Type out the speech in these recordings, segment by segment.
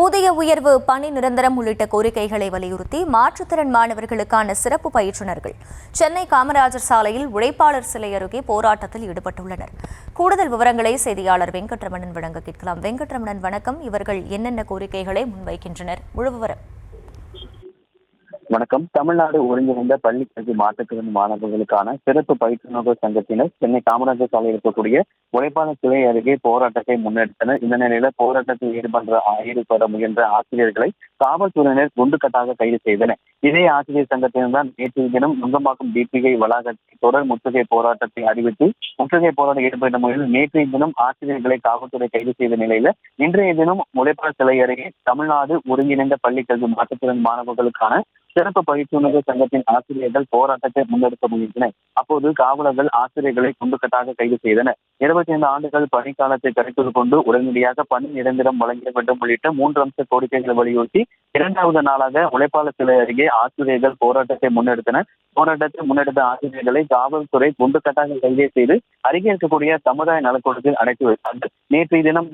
ஊதிய உயர்வு, பணி நிரந்தரம் உள்ளிட்ட கோரிக்கைகளை வலியுறுத்தி மாற்றுத்திறன் மாணவர்களுக்கான சிறப்பு பயிற்றுநர்கள் சென்னை காமராஜர் சாலையில் உழைப்பாளர் சிலை அருகே போராட்டத்தில் ஈடுபட்டுள்ளனர். கூடுதல் விவரங்களை செய்தியாளர் வெங்கட்ரமணன் வழங்க கேட்கலாம். வெங்கட்ரமணன், வணக்கம். இவர்கள் என்னென்ன கோரிக்கைகளை முன்வைக்கின்றனர்? முழு விவரம். வணக்கம். தமிழ்நாடு ஒருங்கிணைந்த பள்ளி கல்வி மாற்றுத்திறன் மாணவர்களுக்கான சிறப்பு பயிற்றுநர்கள் சங்கத்தினர் சென்னை காமராஜர் சாலையில் இருக்கக்கூடிய உழைப்பாளர் சிலை அருகே போராட்டத்தை முன்னெடுத்தனர். இந்த நிலையில போராட்டத்தில் ஈடுபட முயன்ற ஆசிரியர்களை காவல்துறையினர் குண்டுக்கட்டாக கைது செய்தனர். இதே ஆசிரியர் சங்கத்தினர் தான் நேற்றைய தினம் நுங்கம்பாக்கம் டிபிஐ வளாகத்தில் தொடர் முற்றுகை போராட்டத்தை அறிவித்து முற்றுகை போராட்டம் ஈடுபட்ட முறையில் நேற்றைய தினம் ஆசிரியர்களை காவல்துறை கைது செய்த நிலையில இன்றைய தினம் உழைப்பாளர் சிலை அருகே தமிழ்நாடு ஒருங்கிணைந்த பள்ளி கல்வி மாற்றுத்திறன் மாணவர்களுக்கான சிறப்பு பயிற்றுநர்கள் சங்கத்தின் ஆசிரியர்கள் போராட்டத்தை முன்னெடுக்க முயன்றனர். அப்போது காவலர்கள் ஆசிரியர்களை குண்டுக்கட்டாக கைது செய்தனர். 25 ஆண்டுகள் பணிக்காலத்தை கருத்தில் கொண்டு உடனடியாக பணி நிரந்தரம் வழங்க வேண்டும் உள்ளிட்ட 3 அம்ச கோரிக்கைகளை வலியுறுத்தி 2வது நாளாக உழைப்பாளர் சிலை அருகே ஆசிரியர்கள் போராட்டத்தை முன்னெடுத்தனர். போராட்டத்தை முன்னெடுத்த ஆசிரியர்களை காவல்துறை குண்டுக்கட்டாக கைது செய்து அருகே இருக்கக்கூடிய சமுதாய நலக்கூடத்தில் அடைத்து வைத்தார்கள். நேற்றைய தினம்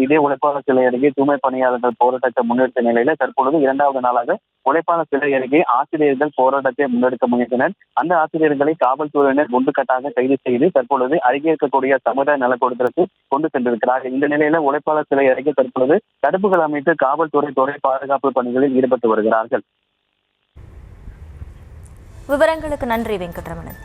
இதே உழைப்பாளர் சிலை அருகே தூய்மை பணியாளர்கள் போராட்டத்தை முன்னெடுத்த நிலையில தற்பொழுது 2வது நாளாக உழைப்பாளர் சிலை அருகே ஆசிரியர்கள் போராட்டத்தை முன்னெடுக்க முயன்றனர். அந்த ஆசிரியர்களை காவல்துறையினர் குண்டுக்கட்டாக கைது செய்து தற்பொழுது அருகே இருக்கக்கூடிய சமுதாய நலக்கூடத்திற்கு கொண்டு சென்றிருக்கிறார்கள். இந்த நிலையில உழைப்பாளர் சிலை அருகே தற்பொழுது தடுப்புகள் அமைத்து காவல்துறை பாதுகாப்பு பணிகளில் ஈடுபட்டு வருகிறார்கள். விவரங்களுக்கு நன்றி வெங்கட்ரமணன்.